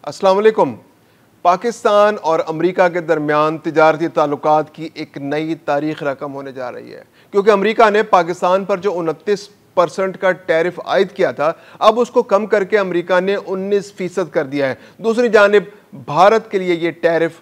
अस्सलाम वालेकुम। पाकिस्तान और अमेरिका के दरमियान तिजारती ताल्लुकात की एक नई तारीख रकम होने जा रही है, क्योंकि अमेरिका ने पाकिस्तान पर जो 29% का टैरिफ आयद किया था, अब उसको कम करके अमेरिका ने 19% कर दिया है। दूसरी जानिब भारत के लिए ये टैरिफ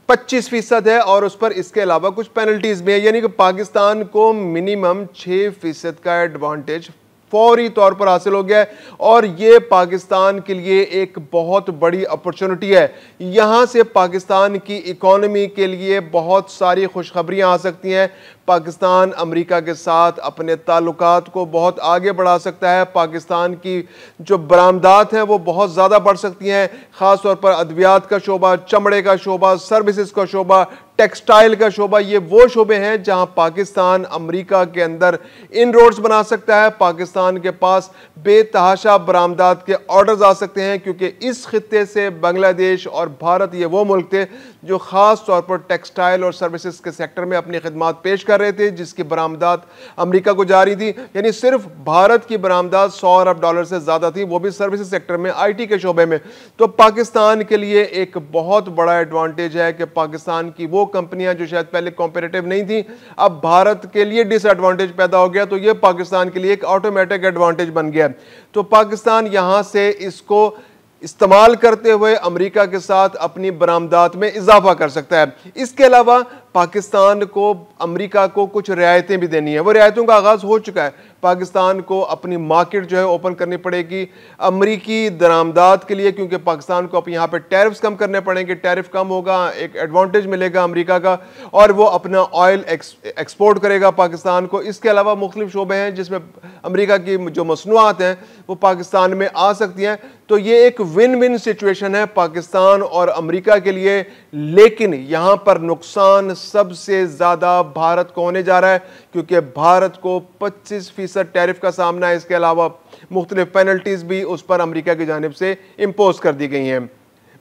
25% है और उस पर इसके अलावा कुछ पेनल्टीज भी है, यानी कि पाकिस्तान को मिनिमम 6% का एडवांटेज फौरी तौर पर हासिल हो गया है और यह पाकिस्तान के लिए एक बहुत बड़ी अपॉर्चुनिटी है। यहां से पाकिस्तान की इकोनॉमी के लिए बहुत सारी खुशखबरियां आ सकती हैं। पाकिस्तान अमेरिका के साथ अपने ताल्लुकात को बहुत आगे बढ़ा सकता है। पाकिस्तान की जो बरामदात हैं वो बहुत ज़्यादा बढ़ सकती हैं, ख़ास तौर पर अद्वियात का शोबा, चमड़े का शोबा, सर्विसेज का शोबा, टेक्सटाइल का शोबा। ये वो शोबे हैं जहां पाकिस्तान अमेरिका के अंदर इनरोड्स बना सकता है। पाकिस्तान के पास बेतहाशा बरामदात के ऑर्डर्स आ सकते हैं, क्योंकि इस खित्ते से बांग्लादेश और भारत ये वो मुल्क थे जो ख़ास तौर पर टेक्सटाइल और सर्विसेज के सेक्टर में अपनी खिदमात पेश कर रहे थे, जिसकी बरामदात अमेरिका को जा रही थी। यानी सिर्फ भारत की बरामदात $100 अरब से ज़्यादा थी, वो भी सर्विसेज सेक्टर में, IT के शोबे में। तो पाकिस्तान के लिए एक बहुत बड़ा एडवांटेज है कि पाकिस्तान की वो कंपनियां जो शायद पहले कॉम्पिटिटिव नहीं थी, अब भारत के लिए डिसएडवांटेज पैदा हो गया, तो ये पाकिस्तान के लिए एक ऑटोमेटिक एडवांटेज बन गया। तो पाकिस्तान यहां से इसको इस्तेमाल करते हुए अमेरिका के साथ अपनी बरामदात में इजाफा कर सकता है। इसके अलावा पाकिस्तान को अमेरिका को कुछ रियायतें भी देनी है। वो रियायतों का आगाज हो चुका है। पाकिस्तान को अपनी मार्केट जो है ओपन करनी पड़ेगी अमेरिकी दरामदात के लिए, क्योंकि पाकिस्तान को अब यहाँ पे टैरिफ्स कम करने पड़ेंगे। टैरिफ कम होगा, एक एडवांटेज मिलेगा अमेरिका का, और वो अपना ऑयल एक्सपोर्ट करेगा पाकिस्तान को। इसके अलावा मुख्तलिफ शोबे हैं जिसमें अमेरिका की जो मसनूआत हैं वो पाकिस्तान में आ सकती हैं। तो ये एक विन विन सिचुएशन है पाकिस्तान और अमेरिका के लिए। लेकिन यहां पर नुकसान सबसे ज्यादा भारत को होने जा रहा है, क्योंकि भारत को 25% टैरिफ का सामना है। इसके अलावा मुख्तलिफ पेनल्टीज भी उस पर अमेरिका की जानिब से इंपोज कर दी गई हैं।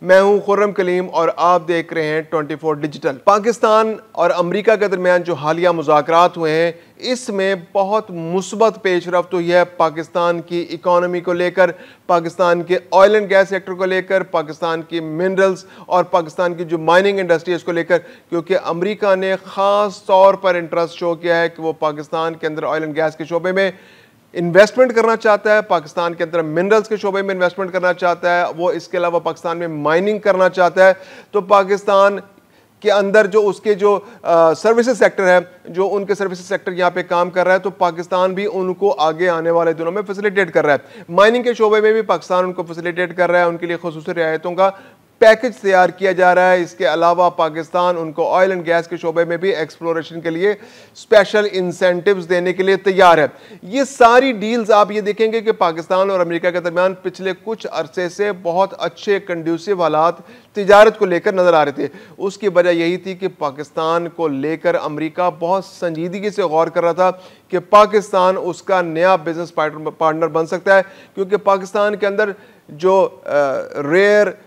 मैं हूं खुर्रम कलीम और आप देख रहे हैं 24 डिजिटल। पाकिस्तान और अमेरिका के दरमियान जो हालिया मुज़ाकरात हुए हैं, इसमें बहुत मुस्बत पेशरफ्त हुई है पाकिस्तान की इकोनॉमी को लेकर, पाकिस्तान के ऑयल एंड गैस सेक्टर को लेकर, पाकिस्तान की मिनरल्स और पाकिस्तान की जो माइनिंग इंडस्ट्री है इसको लेकर, क्योंकि अमेरिका ने ख़ास तौर पर इंटरेस्ट शो किया है कि वो पाकिस्तान के अंदर ऑयल एंड गैस के शोबे में इन्वेस्टमेंट करना चाहता है, पाकिस्तान के अंदर मिनरल्स के शोबे में इन्वेस्टमेंट करना चाहता है, वो इसके अलावा पाकिस्तान में माइनिंग करना चाहता है। तो पाकिस्तान के अंदर जो उसके जो सर्विसेज सेक्टर है, जो उनके सर्विसेज सेक्टर यहाँ पे काम कर रहा है, तो पाकिस्तान भी उनको आगे आने वाले दिनों में फैसिलिटेट कर रहा है। माइनिंग के शोबे में भी पाकिस्तान उनको फैसिलिटेट कर रहा है, उनके लिए खुसूसी रियायतों का पैकेज तैयार किया जा रहा है। इसके अलावा पाकिस्तान उनको ऑयल एंड गैस के शोबे में भी एक्सप्लोरेशन के लिए स्पेशल इंसेंटिव्स देने के लिए तैयार है। ये सारी डील्स आप ये देखेंगे कि पाकिस्तान और अमेरिका के दरमियान पिछले कुछ अरसे से बहुत अच्छे कंड्यूसिव हालात तिजारत को लेकर नजर आ रहे थे। उसकी वजह यही थी कि पाकिस्तान को लेकर अमेरिका बहुत संजीदगी से गौर कर रहा था कि पाकिस्तान उसका नया बिजनेस पार्टनर बन सकता है, क्योंकि पाकिस्तान के अंदर जो रेयर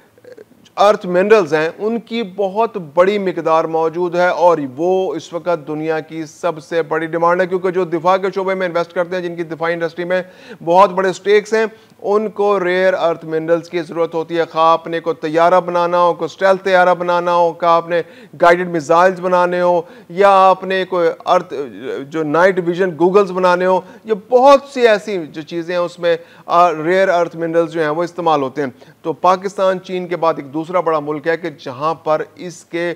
अर्थ मिनरल्स हैं उनकी बहुत बड़ी मिकदार मौजूद है और वो इस वक्त दुनिया की सबसे बड़ी डिमांड है। क्योंकि जो दिफा के शोबे में इन्वेस्ट करते हैं, जिनकी दिफा इंडस्ट्री में बहुत बड़े स्टेक्स हैं, उनको रेयर अर्थ मिनरल्स की ज़रूरत होती है। खा आपने को तैयारा बनाना हो, को स्टेल्थ तैयारा बनाना हो, का आपने गाइडेड मिसाइल्स बनाने हो, या आपने कोई अर्थ जो नाइट विजन गूगल्स बनाने हो, ये बहुत सी ऐसी जो चीज़ें हैं उसमें रेयर अर्थ मिनरल्स जो हैं वो इस्तेमाल होते हैं। तो पाकिस्तान चीन के बाद एक दूसरा बड़ा मुल्क है कि जहाँ पर इसके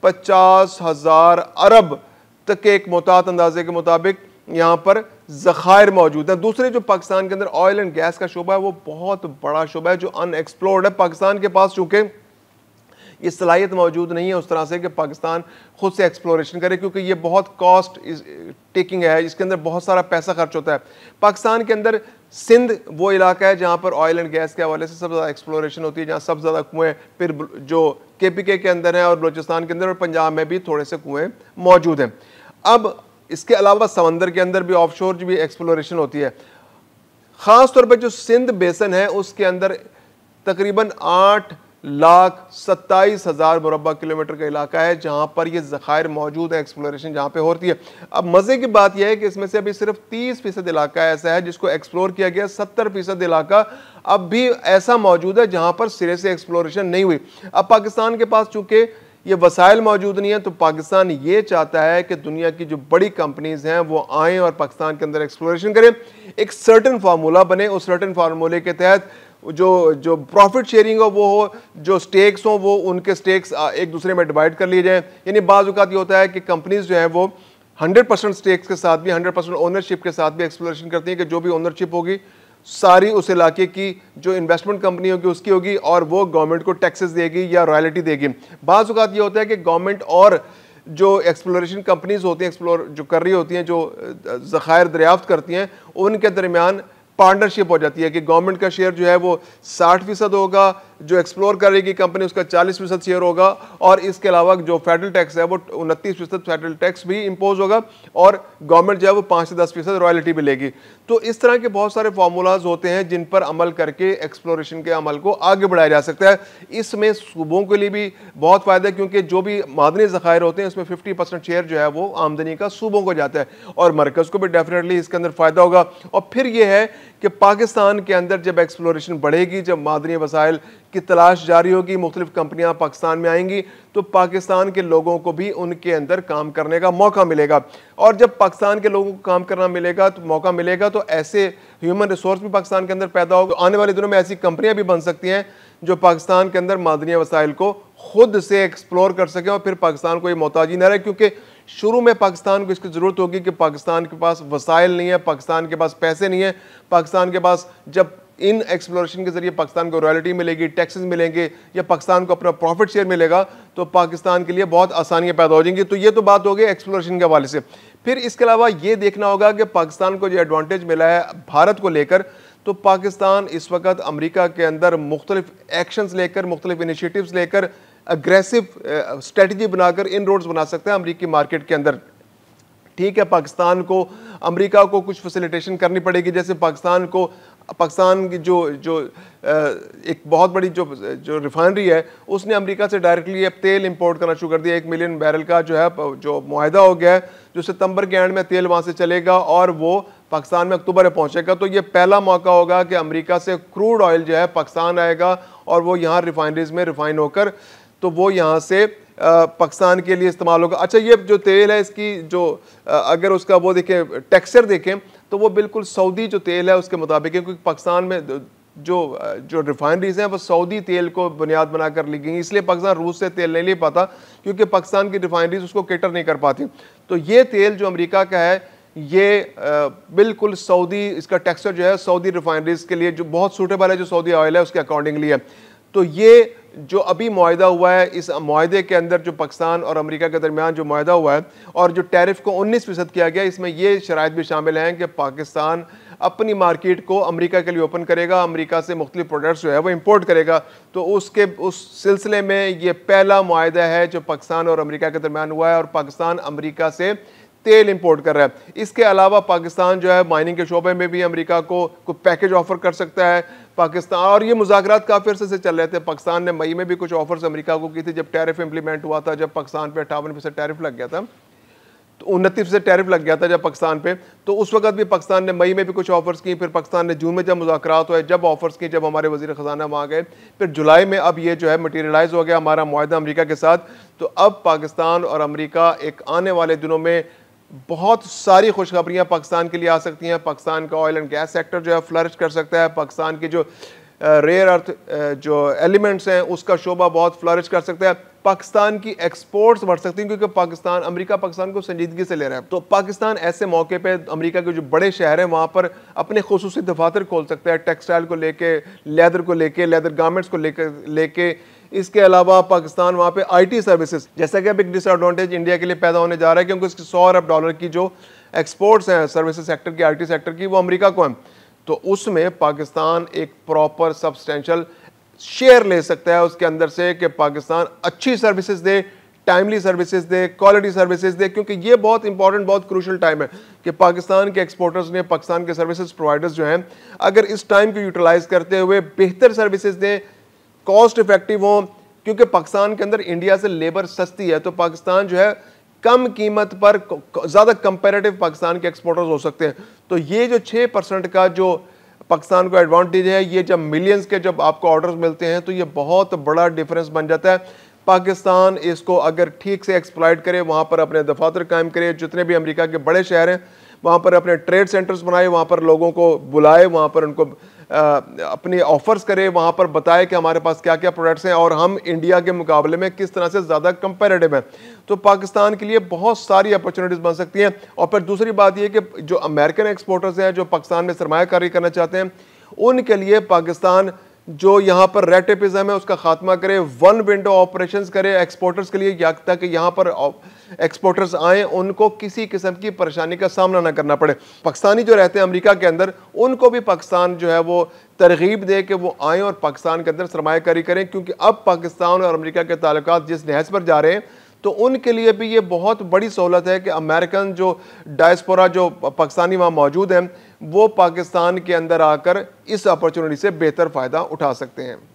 50,000 अरब तक के एक मुताद अंदाजे के मुताबिक यहाँ पर ज़खायर मौजूद हैं। दूसरे जो पाकिस्तान के अंदर ऑयल एंड गैस का शोबा है वो बहुत बड़ा शोबा है जो अनएक्सप्लोर्ड है। पाकिस्तान के पास चूंकि ये सलाहियत मौजूद नहीं है उस तरह से कि पाकिस्तान खुद से एक्सप्लोरेशन करे, क्योंकि ये बहुत कॉस्ट टेकिंग है, इसके अंदर बहुत सारा पैसा खर्च होता है। पाकिस्तान के अंदर सिंध वो इलाका है जहाँ पर ऑयल एंड गैस के हवाले से सबसे ज़्यादा एक्सप्लोरेशन होती है, जहाँ सबसे ज़्यादा कुएँ फिर जो KPK के अंदर है और बलूचिस्तान के अंदर और पंजाब में भी थोड़े से कुएँ मौजूद हैं। अब इसके अलावा समंदर के अंदर भी ऑफशोर भी एक्सप्लोरेशन होती है। ख़ास तौर पर जो सिंध बेसन है उसके अंदर तकरीबन 8 1,27,000 मुरब्बा किलोमीटर का इलाका है जहां पर ये ज़खायर मौजूद है, एक्सप्लोरेशन जहां पे होती है। अब मजे की बात यह है कि इसमें से अभी सिर्फ 30% इलाका ऐसा है जिसको एक्सप्लोर किया गया, 70% इलाका अब भी ऐसा मौजूद है जहां पर सिरे से एक्सप्लोरेशन नहीं हुई। अब पाकिस्तान के पास चूंकि ये वसाइल मौजूद नहीं है, तो पाकिस्तान ये चाहता है कि दुनिया की जो बड़ी कंपनीज हैं वो आएँ और पाकिस्तान के अंदर एक्सप्लोरेशन करें, एक सर्टन फार्मूला बने, उस सर्टन फार्मूले के तहत जो प्रॉफिट शेयरिंग हो वो हो, जो स्टेक्स हो वो उनके स्टेक्स एक दूसरे में डिवाइड कर लिए जाए। यानी बाज़ औक़ात ये होता है कि कंपनीज जो है वो 100% स्टेक्स के साथ भी, 100% ओनरशिप के साथ भी एक्सप्लोरेशन करती हैं कि जो भी ओनरशिप होगी सारी उस इलाके की जो इन्वेस्टमेंट कंपनी होगी उसकी होगी और वो गवर्नमेंट को टैक्सेस देगी या रॉयल्टी देगी। बाज़ औक़ात ये होता है कि गवर्नमेंट और जो एक्सप्लोरेशन कंपनीज होती हैं, एक्सप्लोर जो कर रही होती हैं, जो ज़खायर दरियाफ्त करती हैं, उनके दरमियान पार्टनरशिप हो जाती है कि गवर्नमेंट का शेयर जो है वो 60% होगा, जो एक्सप्लोर करेगी कंपनी उसका 40% शेयर होगा, और इसके अलावा जो फेडरल टैक्स है वो 29% फेडरल टैक्स भी इम्पोज होगा, और गवर्नमेंट जो है वो 5 से 10% रॉयल्टी भी लेगी। तो इस तरह के बहुत सारे फार्मूलाज होते हैं जिन पर अमल करके एक्सप्लोरेशन के अमल को आगे बढ़ाया जा सकता है। इसमें सूबों के लिए भी बहुत फ़ायदा है क्योंकि जो भी मादनी ज़खायर होते हैं उसमें 50% शेयर जो है वो आमदनी का सूबों को जाता है, और मरकज़ को भी डेफिनेटली इसके अंदर फ़ायदा होगा। और फिर यह है कि पाकिस्तान के अंदर जब एक्सप्लोरेशन बढ़ेगी, जब मादनी वसाइल की तलाश जारी होगी, मुख्तलिफ कंपनियां पाकिस्तान में आएंगी, तो पाकिस्तान के लोगों को भी उनके अंदर काम करने का मौका मिलेगा। और जब पाकिस्तान के लोगों को काम करना मिलेगा, तो मौका मिलेगा, तो ऐसे ह्यूमन रिसोर्स भी पाकिस्तान के अंदर पैदा होगा। आने वाले दिनों में ऐसी कंपनियां भी बन सकती हैं जो पाकिस्तान के अंदर मादनी वसाइल को खुद से एक्सप्लोर कर सकें और फिर पाकिस्तान को ये मोहताजी न रहे, क्योंकि शुरू में पाकिस्तान को इसकी ज़रूरत होगी कि पाकिस्तान के पास वसाइल नहीं है, पाकिस्तान के पास पैसे नहीं है, पाकिस्तान के पास जब इन एक्सप्लोरेशन के जरिए पाकिस्तान को रॉयल्टी मिलेगी, टैक्सेस मिलेंगे या पाकिस्तान को अपना प्रॉफिट शेयर मिलेगा, तो पाकिस्तान के लिए बहुत आसानियां पैदा हो जाएंगी। तो ये तो बात हो गई एक्सप्लोरेशन के हवाले से। फिर इसके अलावा ये देखना होगा कि पाकिस्तान को जो एडवांटेज मिला है भारत को लेकर, तो पाकिस्तान इस वक्त अमेरिका के अंदर मुख्तलिफ एक्शंस लेकर, मुख्तलिफ इनिशिएटिव्स लेकर, अग्रेसिव स्ट्रेटजी बनाकर इन रोड्स बना सकता है अमेरिकी मार्केट के अंदर। ठीक है, पाकिस्तान को अमेरिका को कुछ फैसिलिटेशन करनी पड़ेगी, जैसे पाकिस्तान की जो एक बहुत बड़ी जो रिफाइनरी है उसने अमेरिका से डायरेक्टली अब तेल इंपोर्ट करना शुरू कर दिया। 1 मिलियन बैरल का जो मुआहदा हो गया है, जो सितंबर के एंड में तेल वहाँ से चलेगा और वो पाकिस्तान में अक्टूबर में पहुँचेगा। तो ये पहला मौका होगा कि अमेरिका से क्रूड ऑयल जो है पाकिस्तान आएगा और वो यहाँ रिफाइनरीज में रिफाइन होकर तो वो यहाँ से पाकिस्तान के लिए इस्तेमाल होगा। अच्छा, ये जो तेल है इसकी जो अगर उसका वो देखें, टेक्सचर देखें, तो वो बिल्कुल सऊदी जो तेल है उसके मुताबिक है, क्योंकि पाकिस्तान में जो रिफाइनरीज हैं वो सऊदी तेल को बुनियाद बनाकर ली गई, इसलिए पाकिस्तान रूस से तेल नहीं ले पाता क्योंकि पाकिस्तान की रिफाइनरीज उसको केटर नहीं कर पाती। तो ये तेल जो अमेरिका का है ये बिल्कुल सऊदी, इसका टेक्सचर जो है सऊदी रिफाइनरीज के लिए जो बहुत सूटेबल है, जो सऊदी ऑयल है उसके अकॉर्डिंगली है। तो ये जो अभी मुआहदा हुआ है, इस मुआहदे के अंदर जो पाकिस्तान और अमेरिका के दरमियान जो मुआहदा हुआ है और जो टैरिफ को 19% किया गया, इसमें ये शराइत भी शामिल हैं कि पाकिस्तान अपनी मार्केट को अमेरिका के लिए ओपन करेगा, अमेरिका से मुख्तलिफ प्रोडक्ट्स जो है वो इंपोर्ट करेगा। तो उस सिलसिले में ये पहला मुआहदा है जो पाकिस्तान और अमेरिका के दरमियान हुआ है और पाकिस्तान अमेरिका से तेल इंपोर्ट कर रहा है। इसके अलावा पाकिस्तान जो है माइनिंग के शोबे में भी अमेरिका को पैकेज ऑफर कर सकता है पाकिस्तान, और ये मुज़ाकरात काफ़ी अर्से से चल रहे थे। पाकिस्तान ने मई में भी कुछ ऑफर्स अमेरिका को की थी जब टैरिफ इंप्लीमेंट हुआ था, जब पाकिस्तान पे 58% टैरिफ लग गया था, तो 29% टैरिफ लग गया था जब पाकिस्तान पे, तो उस वक्त भी पाकिस्तान ने मई में भी कुछ ऑफर्स की। फिर पाकिस्तान ने जून में जब मुज़ाकरात हुए, जब ऑफर्स की, जब हमारे वज़ीर ख़ज़ाना वहाँ गए, फिर जुलाई में अब ये जो है मटीरियलाइज़ हो गया हमारा मुआहदा अमेरिका के साथ। तो अब पाकिस्तान और अमेरिका एक आने वाले दिनों में बहुत सारी खुशखबरियां पाकिस्तान के लिए आ सकती हैं। पाकिस्तान का ऑयल एंड गैस सेक्टर जो है फ्लरिश कर सकता है, पाकिस्तान की जो रेयर अर्थ जो एलिमेंट्स हैं उसका शोबा बहुत फ्लरिश कर सकता है, पाकिस्तान की एक्सपोर्ट्स बढ़ सकती हैं क्योंकि अमेरिका पाकिस्तान को संजीदगी से ले रहा है। तो पाकिस्तान ऐसे मौके पे अमेरिका के जो बड़े शहर हैं वहाँ पर अपने खुसूसी दफातर खोल सकता है, टेक्सटाइल को लेके, लेदर को लेके, लेदर गारमेंट्स को लेके। इसके अलावा पाकिस्तान वहाँ पे आईटी सर्विसेज, जैसा कि अब एक डिसएडवांटेज इंडिया के लिए पैदा होने जा रहा है क्योंकि उसकी $100 अरब की जो एक्सपोर्ट्स हैं सर्विसेज सेक्टर की, आईटी सेक्टर की, वो अमेरिका को हैं। तो उसमें पाकिस्तान एक प्रॉपर सब्सटेंशियल शेयर ले सकता है उसके अंदर से कि पाकिस्तान अच्छी सर्विसेज दे, टाइमली सर्विसेज दे, क्वालिटी सर्विसेज दे, क्योंकि ये बहुत इंपॉर्टेंट, बहुत क्रूशल टाइम है कि पाकिस्तान के एक्सपोर्टर्स ने, पाकिस्तान के सर्विसेज प्रोवाइडर्स जो हैं, अगर इस टाइम को यूटिलाइज करते हुए बेहतर सर्विसेज दें, कॉस्ट इफेक्टिव हों, क्योंकि पाकिस्तान के अंदर इंडिया से लेबर सस्ती है, तो पाकिस्तान जो है कम कीमत पर ज़्यादा कंपैरेटिव पाकिस्तान के एक्सपोर्टर्स हो सकते हैं। तो ये जो 6% का जो पाकिस्तान को एडवांटेज है, ये जब मिलियंस के जब आपको ऑर्डर्स मिलते हैं तो ये बहुत बड़ा डिफरेंस बन जाता है। पाकिस्तान इसको अगर ठीक से एक्सप्लॉइट करे, वहाँ पर अपने दफातर कायम करे, जितने भी अमेरिका के बड़े शहर हैं वहाँ पर अपने ट्रेड सेंटर्स बनाए, वहाँ पर लोगों को बुलाए, वहाँ पर उनको अपने ऑफर्स करे, वहाँ पर बताए कि हमारे पास क्या क्या प्रोडक्ट्स हैं और हम इंडिया के मुकाबले में किस तरह से ज़्यादा कंपेरेटिव हैं, तो पाकिस्तान के लिए बहुत सारी अपॉर्चुनिटीज़ बन सकती हैं। और फिर दूसरी बात यह कि जो अमेरिकन एक्सपोर्टर्स हैं जो पाकिस्तान में सरमायाकारी करना चाहते हैं, उनके लिए पाकिस्तान जो यहाँ पर रेड टेपिज्म है उसका खात्मा करे, वन विंडो ऑपरेशंस करे एक्सपोर्टर्स के लिए, ताकि यहाँ पर एक्सपोर्टर्स आए उनको किसी किस्म की परेशानी का सामना ना करना पड़े। पाकिस्तानी जो रहते हैं अमेरिका के अंदर, उनको भी पाकिस्तान जो है वो तरगीब दे कि वो आएँ और पाकिस्तान के अंदर सरमायाकारी करें, क्योंकि अब पाकिस्तान और अमेरिका के ताल्लुकात जिस नहज पर जा रहे हैं तो उनके लिए भी ये बहुत बड़ी सहूलत है कि अमेरिकन जो डायस्पोरा जो पाकिस्तानी वहाँ मौजूद हैं वो पाकिस्तान के अंदर आकर इस अपॉर्चुनिटी से बेहतर फ़ायदा उठा सकते हैं।